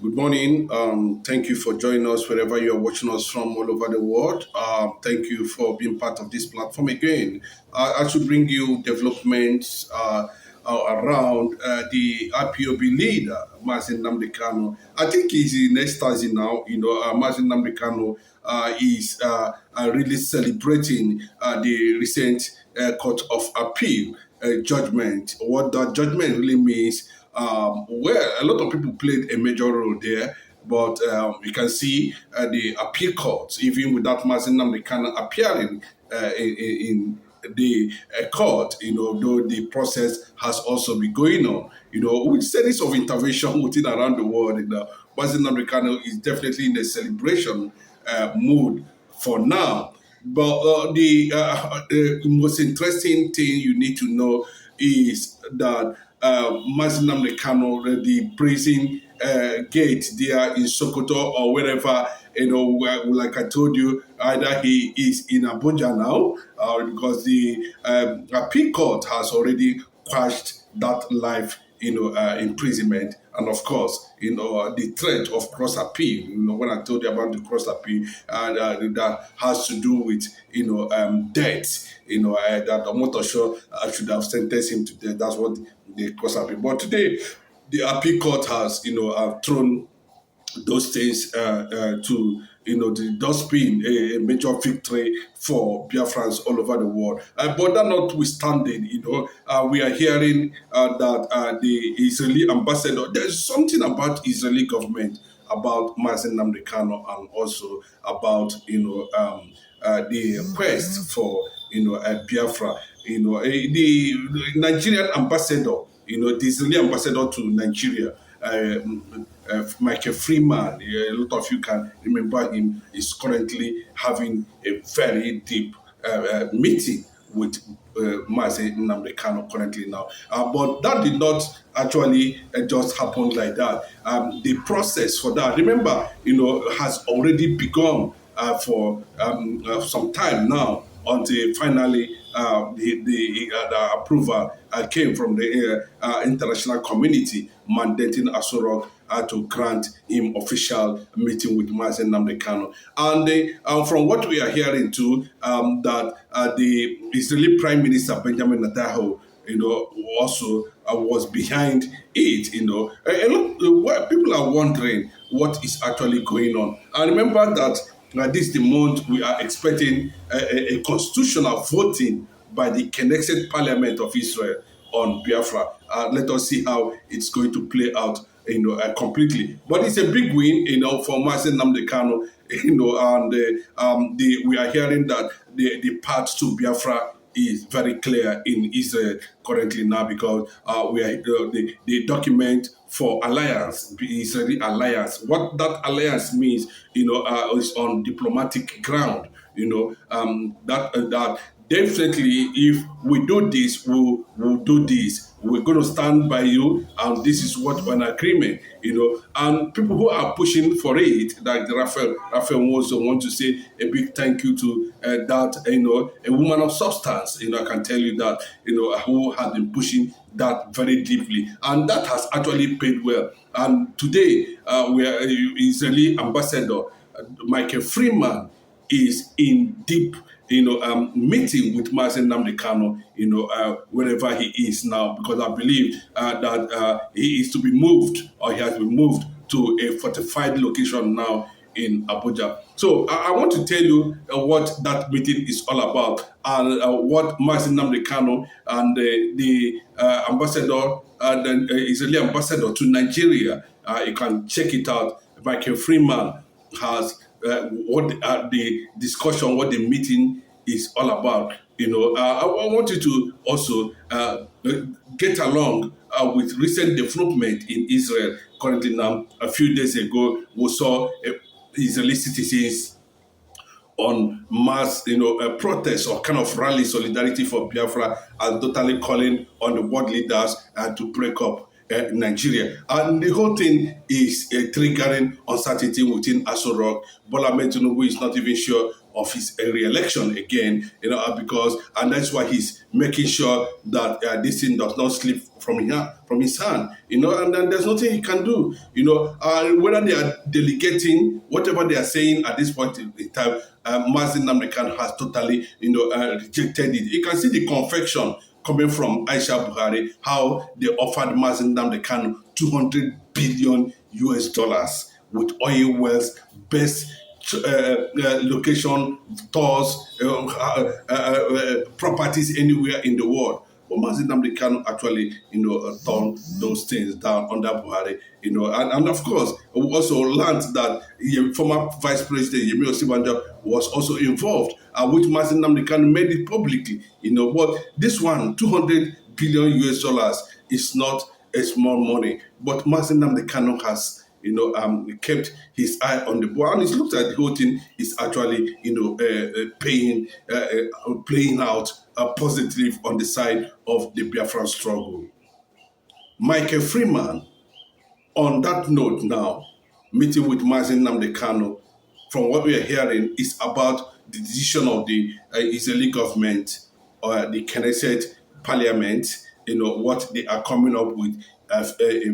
Good morning. Thank you for joining us wherever you are watching us from all over the world. Thank you for being part of this platform again. I should bring you developments around the IPOB leader, Mazi Nnamdi Kanu. I think he's in ecstasy now. Mazi Nnamdi Kanu is really celebrating the recent Court of Appeal judgment. What that judgment really means, well, a lot of people played a major role there, but you can see the appeal courts, even without Mazi Nnamdi Kanu appearing in the court, though the process has also been going on, with series of intervention within around the world. Mazi Nnamdi Kanu is definitely in a celebration mood for now. But the most interesting thing you need to know is that Mazi Nnamdi Kanu, the prison gate there in Sokoto or wherever, like I told you, either he is in Abuja now, because the appeal court has already quashed that life, imprisonment, and of course, the threat of cross appeal. When I told you about the cross appeal, that has to do with, death. That I'm not sure I should have sentenced him to death. That's what the cross appeal. But today, the appeal court has, thrown those things to the dustbin, a major victory for Biafrans all over the world. But that notwithstanding, we are hearing that the Israeli ambassador, there's something about Israeli government, about Mazi Nnamdi Kanu, and also about the quest for Biafra. The Nigerian ambassador, the Israeli ambassador to Nigeria, Michael Freeman, a lot of you can remember him, is currently having a very deep meeting with Mazi Nnamdi Kanu currently now. But that did not actually just happen like that. The process for that, remember, has already begun for some time now, until finally the approval came from the international community mandating Asorok to grant him official meeting with Mazi Nnamdi Kanu. And from what we are hearing too, that the Israeli Prime Minister Benjamin Netanyahu, also was behind it. People are wondering what is actually going on. And remember that this is the month we are expecting a constitutional voting by the Knesset Parliament of Israel on Biafra. Let us see how it's going to play out, completely. But it's a big win, for Mazi Nnamdi Kanu, and we are hearing that the path to Biafra is very clear in Israel currently now, because we are the document for alliance, the Israeli alliance. What that alliance means, is on diplomatic ground. That definitely, if we do this, we'll do this. We're going to stand by you, and this is what an agreement, And people who are pushing for it, like Raphael also want to say a big thank you to that, a woman of substance, I can tell you that, who has been pushing that very deeply, and that has actually paid well. And today, we are Israeli ambassador Michael Freeman is in deep, meeting with Mazi Nnamdi Kanu, wherever he is now, because I believe that he is to be moved, or he has been moved to a fortified location now in Abuja. So I want to tell you what that meeting is all about, and what Mazi Nnamdi Kanu and the ambassador, the Israeli ambassador to Nigeria, you can check it out. Michael Freeman has what the discussion, what the meeting is all about. I want you to also get along with recent development in Israel. Currently now, a few days ago, we saw Israeli citizens on mass, protests or kind of rally solidarity for Biafra, and totally calling on the world leaders to break up Nigeria. And the whole thing is triggering uncertainty within Asorok. Bola Tinubu is not even sure of his re-election again, because, and that's why he's making sure that this thing does not slip from his hand, and then there's nothing he can do. Whether they are delegating, whatever they are saying at this point in time, Mazi Nnamdi Kanu has totally, rejected it. You can see the confection coming from Aisha Buhari, how they offered Mazi Nnamdi Kanu 200 billion US dollars with oil wells, best location, tours, properties anywhere in the world. But Mazi Nnamdi Kanu actually, turned those things down under Buhari, and of course, we also learned that former Vice President Yemi Osinbajo was also involved, which Mazi Nnamdi Kanu made it publicly, But this one, 200 billion US dollars, is not a small money. But Mazi Nnamdi Kanu has kept his eye on the ball, and it looks like the whole thing is actually, playing out positive on the side of the Biafran struggle. Michael Freeman, on that note now, meeting with Mazi Nnamdi Kanu, from what we are hearing, is about the decision of the Israeli government or the Knesset parliament, what they are coming up with a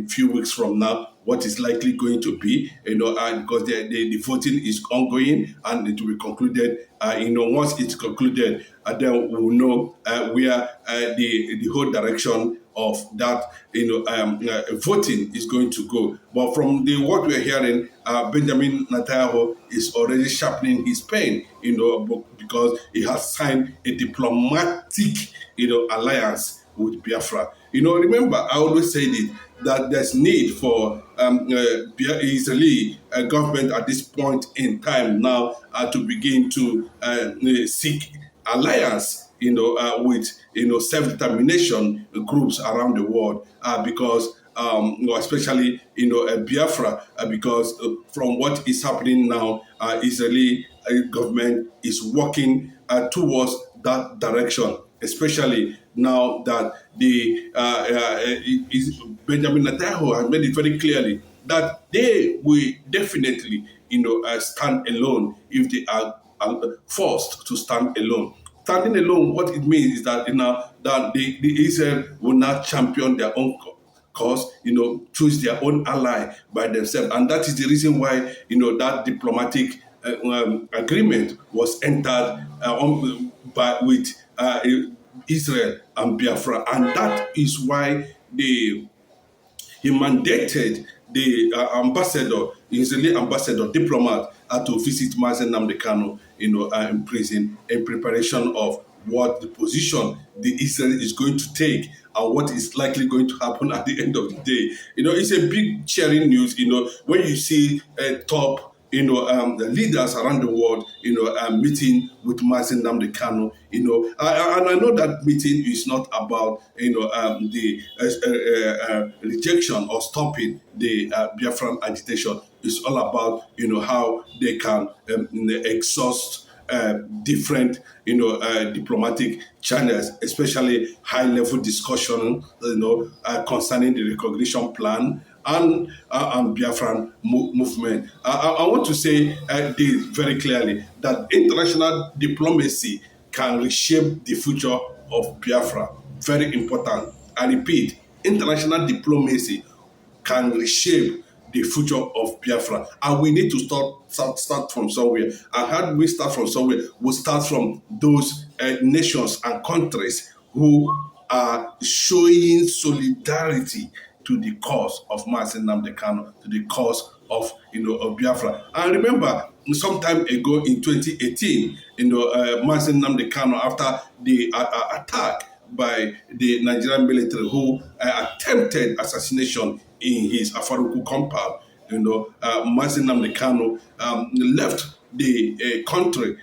few weeks from now, what is likely going to be, and because the voting is ongoing and it will be concluded. Once it's concluded, then we will know where the whole direction of that, voting is going to go. But from what we're hearing, Benjamin Netanyahu is already sharpening his pen, because he has signed a diplomatic, alliance with Biafra. Remember, I always said it, that there's need for Israeli government at this point in time now to begin to seek alliance, with self-determination groups around the world, because especially Biafra, because from what is happening now, Israeli government is working towards that direction, especially now that Benjamin Netanyahu has made it very clearly that they will definitely, stand alone if they are forced to stand alone. Standing alone, what it means is that that the Israel will not champion their own cause, choose their own ally by themselves, and that is the reason why that diplomatic agreement was entered with Israel and Biafra, and that is why he mandated the Israeli ambassador, diplomat, to visit Mazi Nnamdi Kanu, in prison, in preparation of what the position the Israel is going to take and what is likely going to happen at the end of the day. It's a big cheering news. When you see top the leaders around the world, meeting with Mazi Nnamdi Kanu, and I know that meeting is not about, the rejection or stopping the Biafran agitation. It's all about, how they can exhaust different, diplomatic channels, especially high-level discussion, concerning the recognition plan and Biafran movement. I want to say this very clearly, that international diplomacy can reshape the future of Biafra. Very important. I repeat, international diplomacy can reshape the future of Biafra. And we need to start from somewhere. And how do we start from somewhere? We start from those nations and countries who are showing solidarity to the cause of Mazi Nnamdi Kanu, to the cause of Biafra. And remember, some time ago in 2018, Mazi Nnamdi Kanu, after the attack by the Nigerian military who attempted assassination in his Afaruku compound, Mazi Nnamdi Kanu left the country,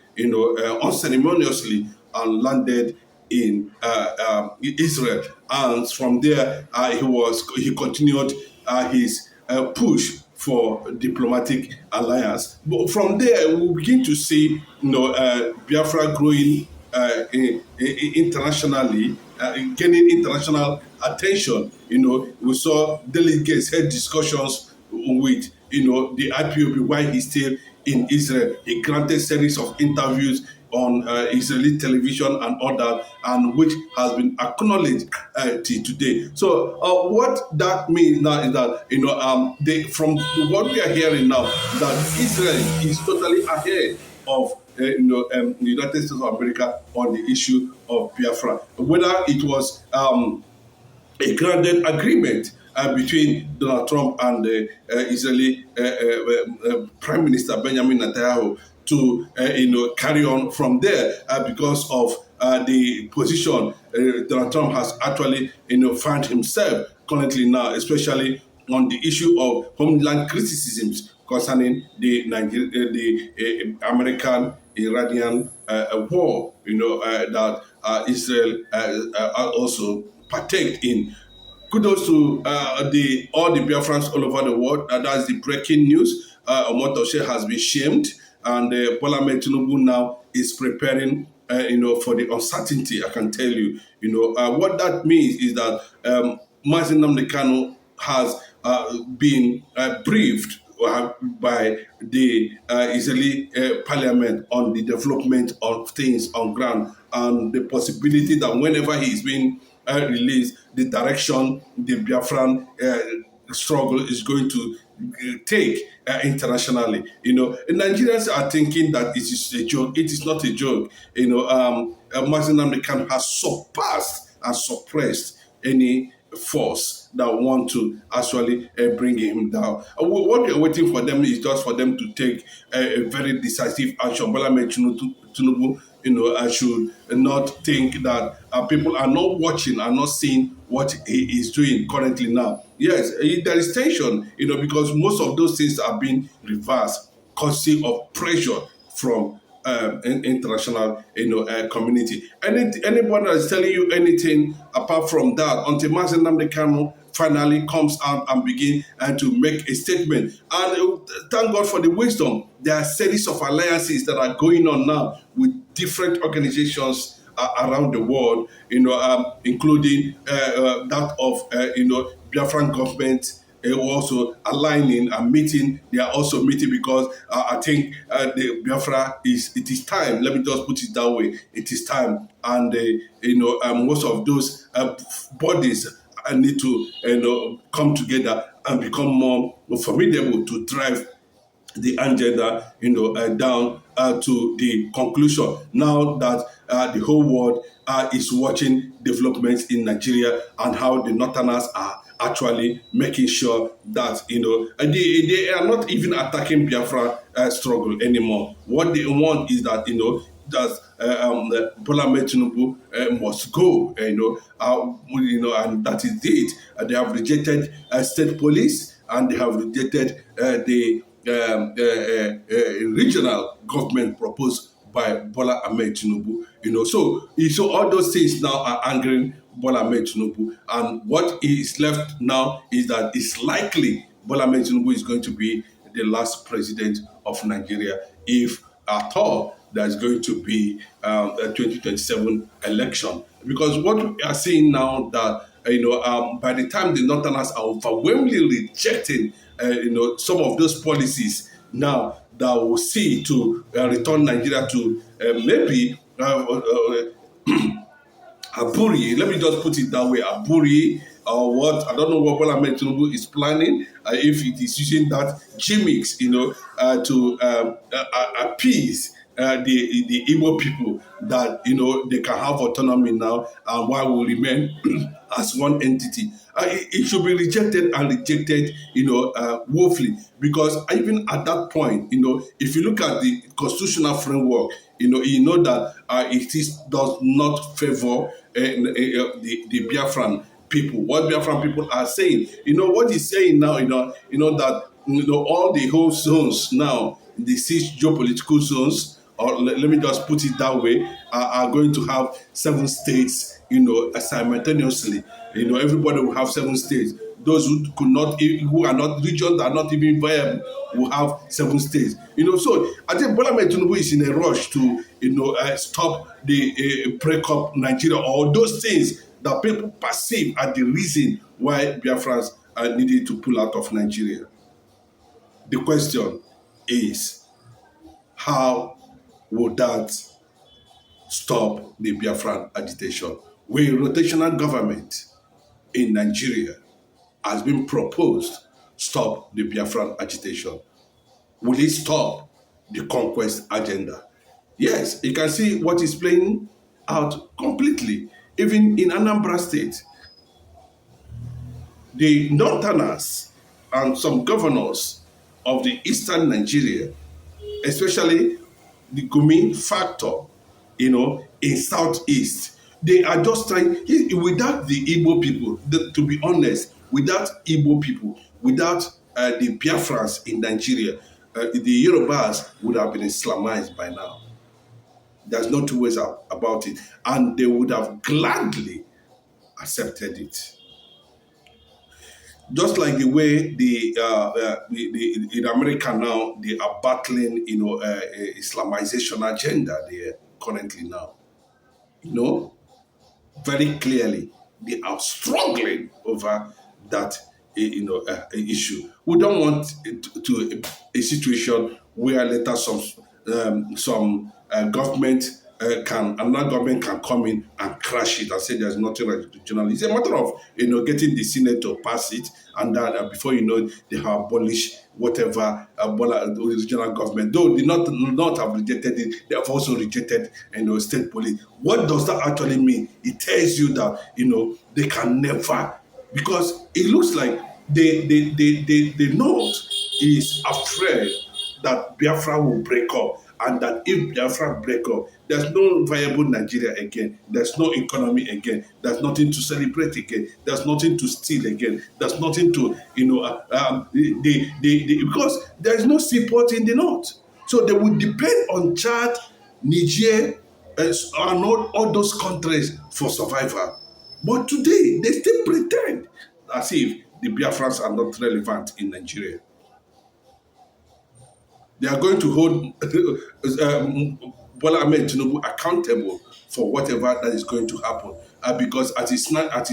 unceremoniously, and landed in Israel. And from there, he continued his push for diplomatic alliance. But from there, we begin to see, Biafra growing internationally, gaining international attention. We saw delegates had discussions with, the IPOB while he's still in Israel. He granted series of interviews on Israeli television and all that, and which has been acknowledged till today. So what that means now is that from what we are hearing now, that Israel is totally ahead of the United States of America on the issue of Biafra. Whether it was a granted agreement between Donald Trump and the Israeli Prime Minister Benjamin Netanyahu to carry on from there because of the position Donald Trump has actually found himself currently now, especially on the issue of homeland criticisms concerning the American Iranian war, that Israel also partake in. Kudos to all the Biafrans all over the world. That's the breaking news. Omotoshe has been shamed, and Bola Ahmed Tinubu now is preparing, for the uncertainty. I can tell you, what that means is that Mazi Nnamdi has been briefed by the Israeli parliament on the development of things on ground, and the possibility that whenever he is being released, the direction the Biafran struggle is going to take internationally. Nigerians are thinking that it is a joke. It is not a joke. Mazi Nnamdi Kanu has surpassed and suppressed any force that want to actually bring him down. What we are waiting for them is just for them to take a very decisive action. Bola Ahmed Tinubu, I should not think that people are not watching, are not seeing what he is doing currently now. Yes, there is tension, because most of those things are being reversed, courtesy of pressure from international community. Anybody that is telling you anything apart from that, until Mazi Nnamdi Kanu finally comes out and begin to make a statement. And thank God for the wisdom. There are series of alliances that are going on now with different organizations around the world, including that of Biafran government, also aligning and meeting. They are also meeting because I think the Biafra it is time. Let me just put it that way. It is time, and most of those bodies need to come together and become more formidable to drive the agenda, down to the conclusion. Now that the whole world is watching developments in Nigeria and how the Northerners are actually making sure that they are not even attacking Biafra struggle anymore. What they want is that that Bola Ahmed Tinubu must go, and that is it. They have rejected state police, and they have rejected the regional government proposed by Bola Ahmed Tinubu. So all those things now are angering Bola Ahmed Tinubu, and what is left now is that it's likely Bola Ahmed Tinubu is going to be the last president of Nigeria, if at all there's going to be a 2027 election. Because what we are seeing now that by the time the Northerners are overwhelmingly rejecting some of those policies now that will see to return Nigeria to maybe Aburi, let me just put it that way, Aburi, or what, I don't know what Bola Ahmed Tinubu is planning, if it is using that gimmicks, to appease the Igbo people that, they can have autonomy now, and while we remain as one entity. It should be rejected and rejected, woefully, because even at that point, if you look at the constitutional framework, you know that does not favor the Biafran people. What Biafran people are saying, what he's saying now, that all the whole zones now, the 6 geopolitical zones, or let me just put it that way, are going to have 7 states, simultaneously. Everybody will have 7 states. Those who are not regions that are not even viable will have 7 states. So I think Bola Ahmed Tinubu is in a rush to, stop the break up Nigeria, or those things that people perceive as the reason why Biafrans needed to pull out of Nigeria. The question is, how would that stop the Biafran agitation. Where rotational government in Nigeria has been proposed, stop the Biafran agitation. Will it stop the conquest agenda? Yes, you can see what is playing out completely. Even in Anambra State, the northerners and some governors of the eastern Nigeria, especially the Gumi factor, in southeast, they are just trying, without the Igbo people, to be honest, without Igbo people, without the Biafrans in Nigeria, the Yorubas would have been Islamized by now. There's no two ways about it. And they would have gladly accepted it. Just like the way in America now, they are battling, Islamization agenda there currently now. Very clearly, they are struggling over that, issue. We don't want a situation where later some government another government can come in and crash it and say there's nothing like the journalist. It's a matter of getting the Senate to pass it, and that before you know it, they have abolished whatever the regional government. Though they not have rejected it, they have also rejected state police. What does that actually mean? It tells you that they can never, because it looks like the North is afraid that Biafra will break up, and that if Biafra break up, there's no viable Nigeria again. There's no economy again. There's nothing to celebrate again. There's nothing to steal again. There's nothing to, because there's no seaport in the North. So they will depend on Chad, Niger, and all those countries for survival. But today, they still pretend as if the Biafrans are not relevant in Nigeria. They are going to hold Bola Ahmed Tinubu accountable for whatever that is going to happen. Because as it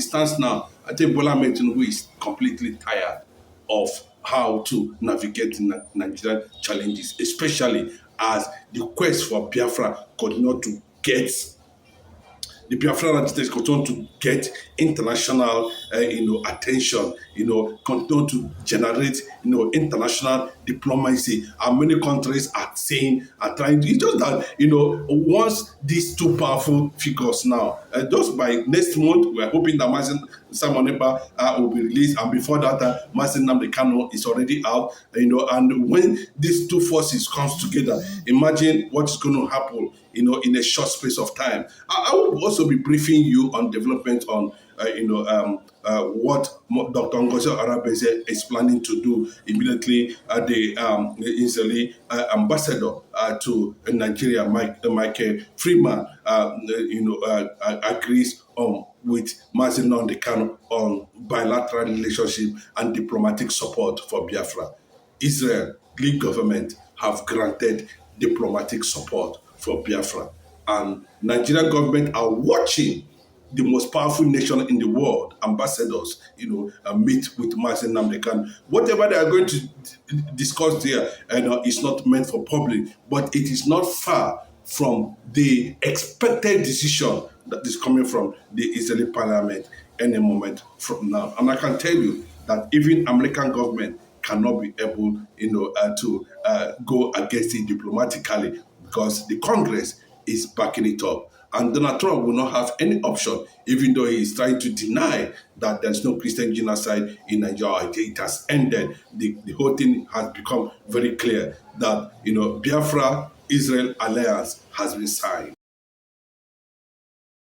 stands now, I think Bola Ahmed Tinubu is completely tired of how to navigate Nigerian challenges, especially as the quest for Biafra continue to get the Biafran agitators continue to get international, attention, continue to generate, international diplomacy. And many countries are trying to, it's just that, once these two powerful figures now, just by next month, we're hoping that Mazi will be released. And before that, Mazi Nnamdi is already out, and when these two forces comes together, imagine what's going to happen, in a short space of time. I will also be briefing you on development on, what Dr. Ngozi Arabeze is planning to do immediately. The Israeli ambassador to Nigeria, Michael Freeman, agrees with Mazi Nnamdi on bilateral relationship and diplomatic support for Biafra. Israel League government have granted diplomatic support for Biafra, and Nigerian government are watching the most powerful nation in the world, ambassadors, meet with Mazi Nnamdi. Whatever they are going to discuss there, is not meant for public, but it is not far from the expected decision that is coming from the Israeli parliament any moment from now. And I can tell you that even American government cannot be able, to go against it diplomatically, because the Congress is backing it up. And Donald Trump will not have any option, even though he is trying to deny that there's no Christian genocide in Nigeria. It has ended. The whole thing has become very clear that, Biafra-Israel alliance has been signed.